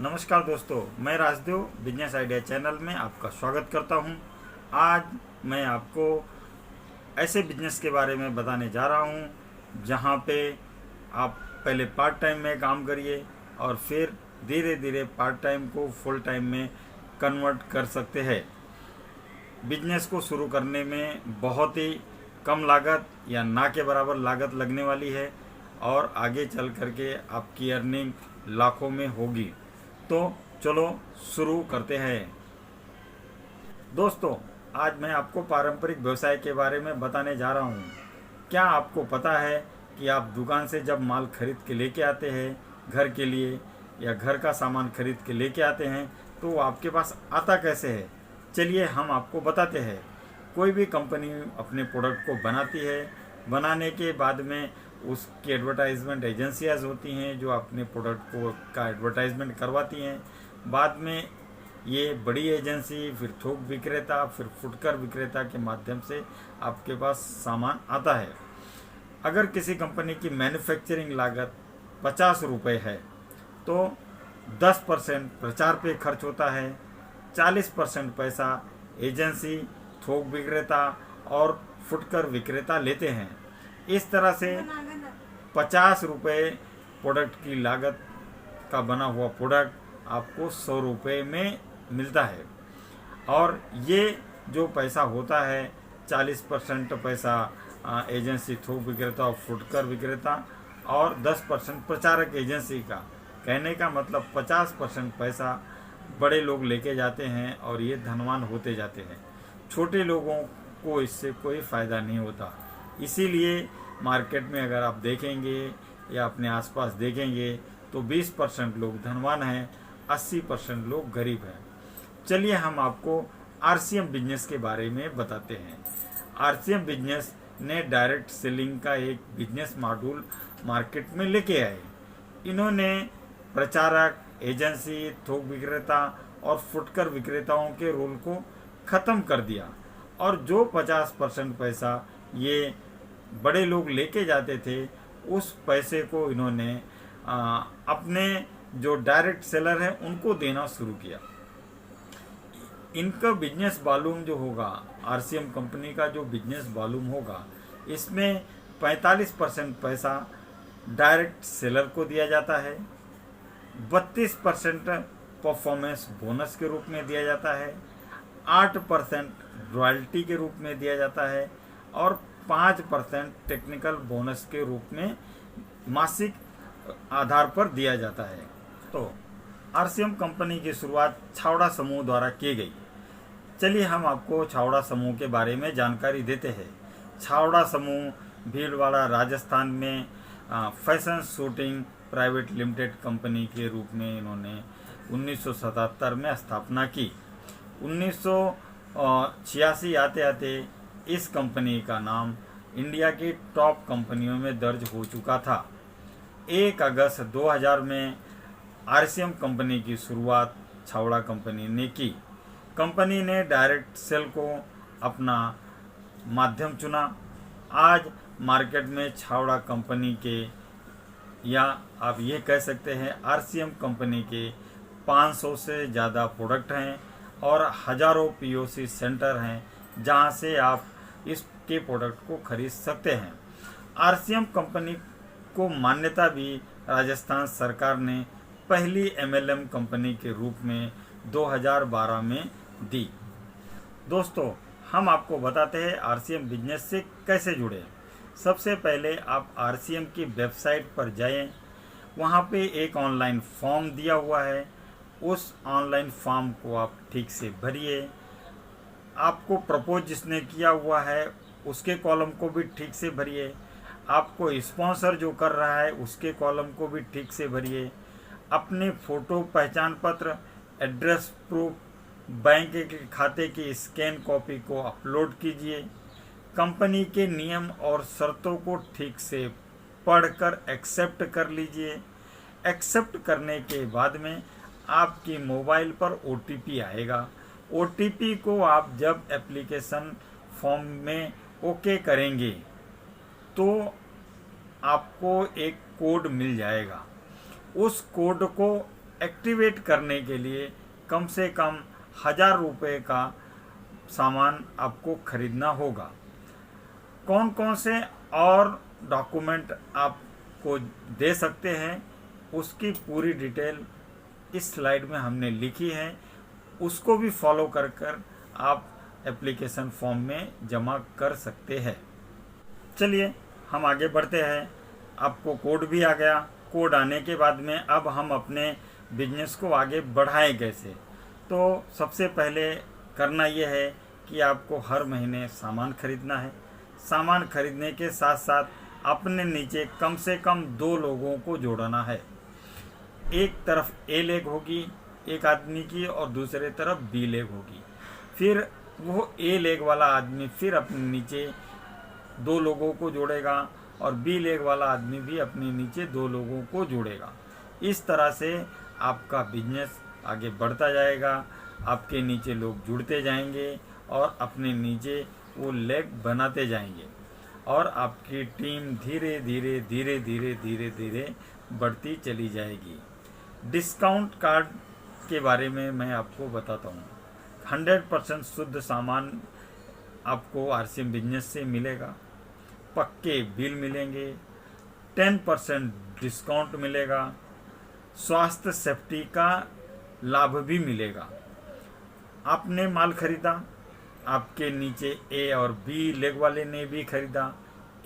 नमस्कार दोस्तों, मैं राजदेव बिजनेस आइडिया चैनल में आपका स्वागत करता हूं। आज मैं आपको ऐसे बिजनेस के बारे में बताने जा रहा हूं जहां पे आप पहले पार्ट टाइम में काम करिए और फिर धीरे धीरे पार्ट टाइम को फुल टाइम में कन्वर्ट कर सकते हैं। बिजनेस को शुरू करने में बहुत ही कम लागत या ना के बराबर लागत लगने वाली है और आगे चल करके आपकी अर्निंग लाखों में होगी। तो चलो शुरू करते हैं। दोस्तों, आज मैं आपको पारंपरिक व्यवसाय के बारे में बताने जा रहा हूँ। क्या आपको पता है कि आप दुकान से जब माल खरीद के लेके आते हैं घर के लिए या घर का सामान खरीद के लेके आते हैं तो वो आपके पास आता कैसे है? चलिए हम आपको बताते हैं। कोई भी कंपनी अपने प्रोडक्ट को बनाती है, बनाने के बाद में उसकी एडवर्टाइजमेंट एजेंसियाँ होती हैं जो अपने प्रोडक्ट को का एडवर्टाइजमेंट करवाती हैं। बाद में ये बड़ी एजेंसी, फिर थोक विक्रेता, फिर फुटकर विक्रेता के माध्यम से आपके पास सामान आता है। अगर किसी कंपनी की मैन्युफैक्चरिंग लागत 50 रुपये है तो 10% प्रचार पे खर्च होता है, 40% पैसा एजेंसी, थोक विक्रेता और फुटकर विक्रेता लेते हैं। इस तरह से 50 रुपये प्रोडक्ट की लागत का बना हुआ प्रोडक्ट आपको 100 रुपये में मिलता है। और ये जो पैसा होता है 40% पैसा एजेंसी, थोक विक्रेता और फुटकर विक्रेता और 10% प्रचारक एजेंसी का। कहने का मतलब 50% पैसा बड़े लोग लेके जाते हैं और ये धनवान होते जाते हैं। छोटे लोगों को इससे कोई फ़ायदा नहीं होता। इसीलिए मार्केट में अगर आप देखेंगे या अपने आसपास देखेंगे तो 20% लोग धनवान हैं, 80% लोग गरीब हैं। चलिए हम आपको आरसीएम बिजनेस के बारे में बताते हैं। आरसीएम बिजनेस ने डायरेक्ट सेलिंग का एक बिजनेस मॉड्यूल मार्केट में लेके आए। इन्होंने प्रचारक, एजेंसी, थोक विक्रेता और फुटकर विक्रेताओं के रोल को ख़त्म कर दिया और जो 50% पैसा ये बड़े लोग लेके जाते थे उस पैसे को इन्होंने अपने जो डायरेक्ट सेलर हैं उनको देना शुरू किया। इनका बिजनेस वॉल्यूम जो होगा, आरसीएम कंपनी का जो बिजनेस वॉल्यूम होगा, इसमें 45% पैसा डायरेक्ट सेलर को दिया जाता है, 32% परफॉर्मेंस बोनस के रूप में दिया जाता है, 8% रॉयल्टी के रूप में दिया जाता है और 5% टेक्निकल बोनस के रूप में मासिक आधार पर दिया जाता है। तो आरसीएम कंपनी की शुरुआत छावड़ा समूह द्वारा की गई। चलिए हम आपको छावड़ा समूह के बारे में जानकारी देते हैं। छावड़ा समूह भीलवाड़ा राजस्थान में fashion shooting private limited company के रूप में इन्होंने 1977 में स्थापना की। 1986 आते आते इस कंपनी का नाम इंडिया की टॉप कंपनियों में दर्ज हो चुका था। 1 अगस्त 2000 में आरसीएम कंपनी की शुरुआत छावड़ा कंपनी ने की। कंपनी ने डायरेक्ट सेल को अपना माध्यम चुना। आज मार्केट में छावड़ा कंपनी के, या आप ये कह सकते हैं आरसीएम कंपनी के 500 से ज़्यादा प्रोडक्ट हैं और हज़ारों पीओसी सेंटर हैं जहां से आप इसके प्रोडक्ट को खरीद सकते हैं। आरसीएम कंपनी को मान्यता भी राजस्थान सरकार ने पहली एमएलएम कंपनी के रूप में 2012 में दी। दोस्तों, हम आपको बताते हैं आरसीएम बिजनेस से कैसे जुड़े। सबसे पहले आप आरसीएम की वेबसाइट पर जाएं। वहां पे एक ऑनलाइन फॉर्म दिया हुआ है। उस ऑनलाइन फॉर्म को आप ठीक से भरिए। आपको प्रपोज जिसने किया हुआ है उसके कॉलम को भी ठीक से भरिए। आपको स्पॉन्सर जो कर रहा है उसके कॉलम को भी ठीक से भरिए। अपने फ़ोटो, पहचान पत्र, एड्रेस प्रूफ, बैंक के खाते की स्कैन कॉपी को अपलोड कीजिए। कंपनी के नियम और शर्तों को ठीक से पढ़कर एक्सेप्ट कर लीजिए। एक्सेप्ट करने के बाद में आपकी मोबाइल पर ओटीपी आएगा। ओटीपी को आप जब एप्लीकेशन फॉर्म में ओके करेंगे तो आपको एक कोड मिल जाएगा। उस कोड को एक्टिवेट करने के लिए कम से कम 1000 रुपये का सामान आपको खरीदना होगा। कौन कौन से और डॉक्यूमेंट आपको दे सकते हैं उसकी पूरी डिटेल इस स्लाइड में हमने लिखी है, उसको भी फॉलो कर कर आप एप्लीकेशन फॉर्म में जमा कर सकते हैं। चलिए हम आगे बढ़ते हैं। आपको कोड भी आ गया। कोड आने के बाद में अब हम अपने बिजनेस को आगे बढ़ाएं कैसे। तो सबसे पहले करना यह है कि आपको हर महीने सामान खरीदना है। सामान खरीदने के साथ साथ अपने नीचे कम से कम 2 लोगों को जोड़ना है। एक तरफ ए लेग होगी एक आदमी की और दूसरे तरफ बी लेग होगी। फिर वो ए लेग वाला आदमी फिर अपने नीचे 2 लोगों को जोड़ेगा और बी लेग वाला आदमी भी अपने नीचे 2 लोगों को जोड़ेगा। इस तरह से आपका बिजनेस आगे बढ़ता जाएगा। आपके नीचे लोग जुड़ते जाएंगे और अपने नीचे वो लेग बनाते जाएंगे और आपकी टीम धीरे धीरे धीरे धीरे धीरे धीरे बढ़ती चली जाएगी। डिस्काउंट कार्ड के बारे में मैं आपको बताता हूँ। 100% शुद्ध सामान आपको आरसीएम बिजनेस से मिलेगा। पक्के बिल मिलेंगे। 10% डिस्काउंट मिलेगा। स्वास्थ्य सेफ्टी का लाभ भी मिलेगा। आपने माल खरीदा, आपके नीचे ए और बी लेग वाले ने भी खरीदा,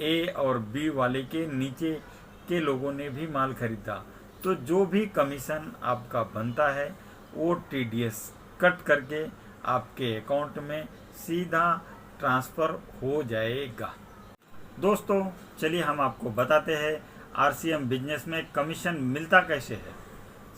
ए और बी वाले के नीचे के लोगों ने भी माल खरीदा, तो जो भी कमीशन आपका बनता है वो टीडीएस कट करके आपके अकाउंट में सीधा ट्रांसफ़र हो जाएगा। दोस्तों चलिए हम आपको बताते हैं आरसीएम बिजनेस में कमीशन मिलता कैसे है।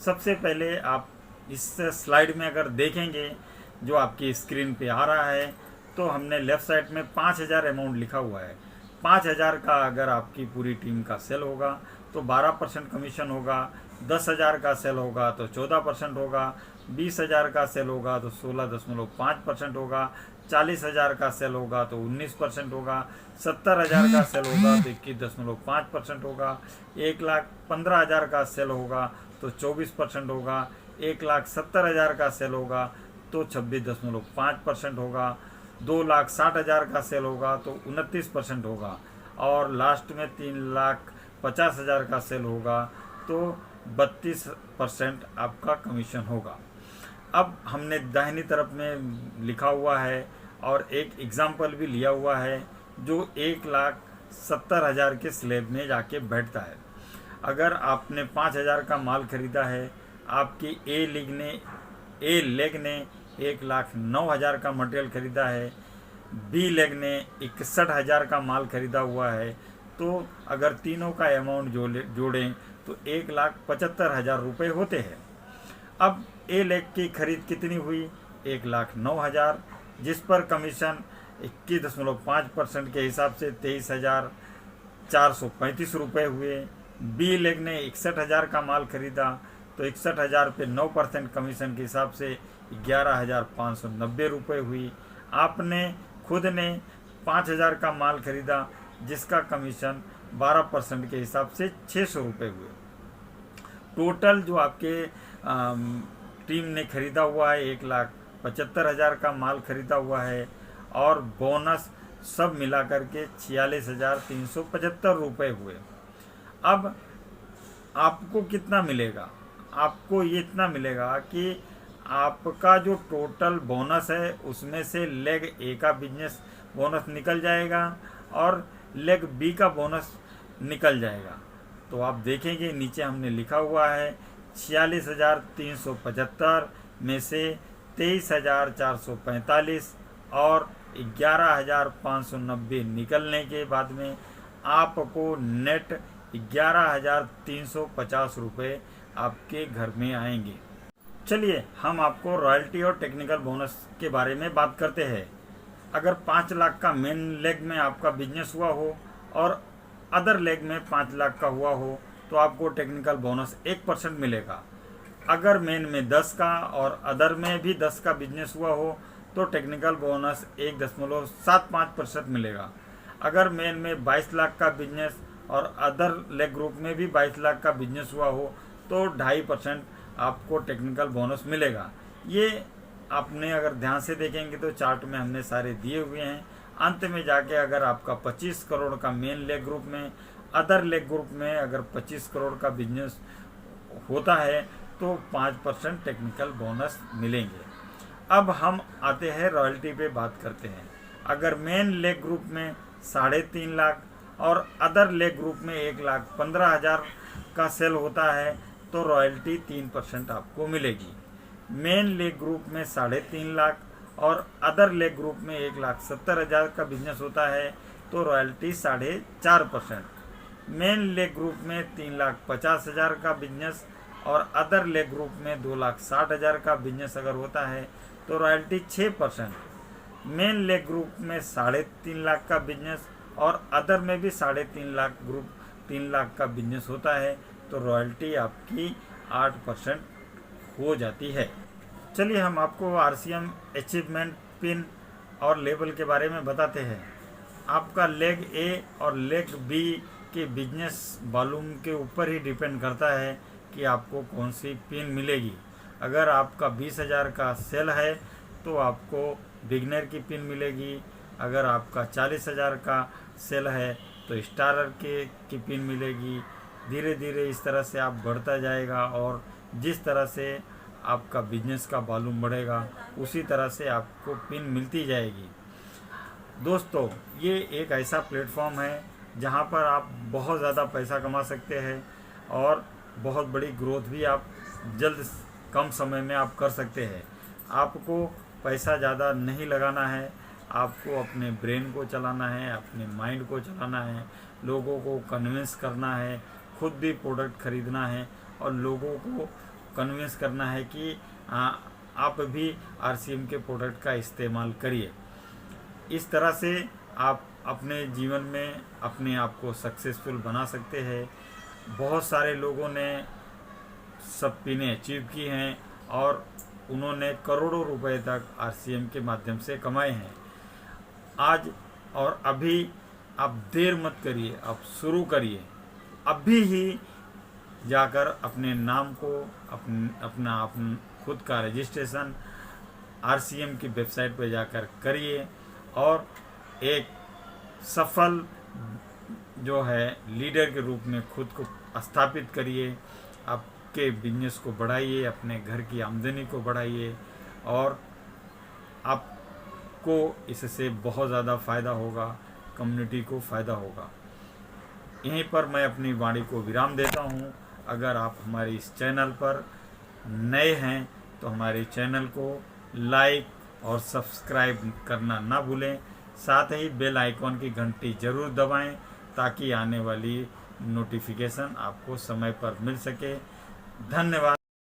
सबसे पहले आप इस स्लाइड में अगर देखेंगे जो आपकी स्क्रीन पे आ रहा है तो हमने लेफ्ट साइड में 5000 अमाउंट लिखा हुआ है। 5000 का अगर आपकी पूरी टीम का सेल होगा तो 12% कमीशन होगा। 10,000 का सेल होगा तो 14% होगा। 20,000 का सेल होगा तो 16.5% होगा। 40,000 का सेल होगा तो 19% होगा। 70,000 का सेल होगा तो 21.5% होगा। 1,15,000 का सेल होगा तो 24% होगा। 1,70,000 का सेल होगा तो 26.5% होगा। 2,60,000 का सेल होगा तो 29% होगा और लास्ट में 3,50,000 का सेल होगा तो 32% आपका कमीशन होगा। अब हमने दाहिनी तरफ में लिखा हुआ है और एक एग्जाम्पल भी लिया हुआ है जो 1,70,000 के स्लैब में जाके बैठता है। अगर आपने 5,000 का माल खरीदा है, आपकी ए लेग ने 1,09,000 का मटेरियल खरीदा है, बी लेग ने 61,000 का माल खरीदा हुआ है, तो अगर तीनों का अमाउंट जोड़ें तो 1,75,000 रुपये होते हैं। अब ए लेग की खरीद कितनी हुई? 1,09,000, जिस पर कमीशन 21.5% के हिसाब से 23,435 रुपये हुए। बी लेग ने 61,000 का माल खरीदा तो 61,000 पे 9% कमीशन के हिसाब से 11,590 रुपये हुई। आपने खुद ने 5,000 का माल खरीदा जिसका कमीशन 12% के हिसाब से 600 रुपये हुए। टोटल जो आपके टीम ने खरीदा हुआ है 1,75,000 का माल खरीदा हुआ है और बोनस सब मिला करके 46,375 रुपये हुए। अब आपको कितना मिलेगा? आपको ये इतना मिलेगा कि आपका जो टोटल बोनस है उसमें से लेग ए का बिजनेस बोनस निकल जाएगा और लेग बी का बोनस निकल जाएगा। तो आप देखेंगे नीचे हमने लिखा हुआ है 46,375 में से 23,445 और 11,590 निकलने के बाद में आपको नेट 11,350 रुपये आपके घर में आएंगे। चलिए हम आपको रॉयल्टी और टेक्निकल बोनस के बारे में बात करते हैं। अगर 5 लाख का मेन लेग में आपका बिजनेस हुआ हो और अदर लेग में 5 लाख का हुआ हो तो आपको टेक्निकल बोनस 1% मिलेगा। अगर मेन में 10 का और अदर में भी 10 का बिजनेस हुआ हो तो टेक्निकल बोनस 1.75% मिलेगा। अगर मेन में 22 लाख का बिजनेस और अदर लेग ग्रुप में भी 22 लाख का बिजनेस हुआ हो तो 2.5% आपको टेक्निकल बोनस मिलेगा। ये आपने अगर ध्यान से देखेंगे तो चार्ट में हमने सारे दिए हुए हैं। अंत में जाके अगर आपका 25 करोड़ का मेन लेग ग्रुप में, अदर लेग ग्रुप में अगर 25 करोड़ का बिजनेस होता है तो 5% टेक्निकल बोनस मिलेंगे। अब हम आते हैं रॉयल्टी पे बात करते हैं। अगर मेन लेग ग्रुप में 3.5 लाख और अदर लेग ग्रुप में 1,15,000 का सेल होता है तो रॉयल्टी 3% आपको मिलेगी। मेन लेग ग्रुप में 3.5 लाख और अदर लेग ग्रुप में 1,70,000 का बिजनेस होता है तो रॉयल्टी 4.5%। मेन लेग ग्रुप में 3,50,000 का बिजनेस और अदर लेग ग्रुप में 2,60,000 का बिजनेस अगर होता है तो रॉयल्टी 6%। मेन लेग ग्रुप में 3.5 लाख का बिजनेस और अदर में भी 3.5 लाख 3 लाख का बिजनेस होता है तो रॉयल्टी आपकी 8% हो जाती है। चलिए हम आपको RCM अचीवमेंट पिन और लेबल के बारे में बताते हैं। आपका लेग ए और लेग बी के बिजनेस वॉल्यूम के ऊपर ही डिपेंड करता है कि आपको कौन सी पिन मिलेगी। अगर आपका 20,000 का सेल है तो आपको बिगनर की पिन मिलेगी। अगर आपका 40,000 का सेल है तो स्टारर की पिन मिलेगी। धीरे धीरे इस तरह से आप बढ़ता जाएगा और जिस तरह से आपका बिजनेस का वॉल्यूम बढ़ेगा उसी तरह से आपको पिन मिलती जाएगी। दोस्तों, ये एक ऐसा प्लेटफॉर्म है जहाँ पर आप बहुत ज़्यादा पैसा कमा सकते हैं और बहुत बड़ी ग्रोथ भी आप जल्द कम समय में आप कर सकते हैं। आपको पैसा ज़्यादा नहीं लगाना है, आपको अपने ब्रेन को चलाना है, अपने माइंड को चलाना है, लोगों को कन्विंस करना है, खुद भी प्रोडक्ट खरीदना है और लोगों को कन्विंस करना है कि आप भी RCM के प्रोडक्ट का इस्तेमाल करिए। इस तरह से आप अपने जीवन में अपने आप को सक्सेसफुल बना सकते हैं। बहुत सारे लोगों ने सब पिनें अचीव की हैं और उन्होंने करोड़ों रुपए तक RCM के माध्यम से कमाए हैं। आज और अभी आप देर मत करिए, आप शुरू करिए। अभी ही जाकर अपने नाम को अपना खुद का रजिस्ट्रेशन RCM की वेबसाइट पर जाकर करिए और एक सफल जो है लीडर के रूप में खुद को स्थापित करिए। आपके बिजनेस को बढ़ाइए, अपने घर की आमदनी को बढ़ाइए और आपको इससे बहुत ज़्यादा फ़ायदा होगा, कम्युनिटी को फ़ायदा होगा। यहीं पर मैं अपनी वाणी को विराम देता हूँ। अगर आप हमारे इस चैनल पर नए हैं तो हमारे चैनल को लाइक और सब्सक्राइब करना ना भूलें। साथ ही बेल आइकॉन की घंटी ज़रूर दबाएं ताकि आने वाली नोटिफिकेशन आपको समय पर मिल सके। धन्यवाद।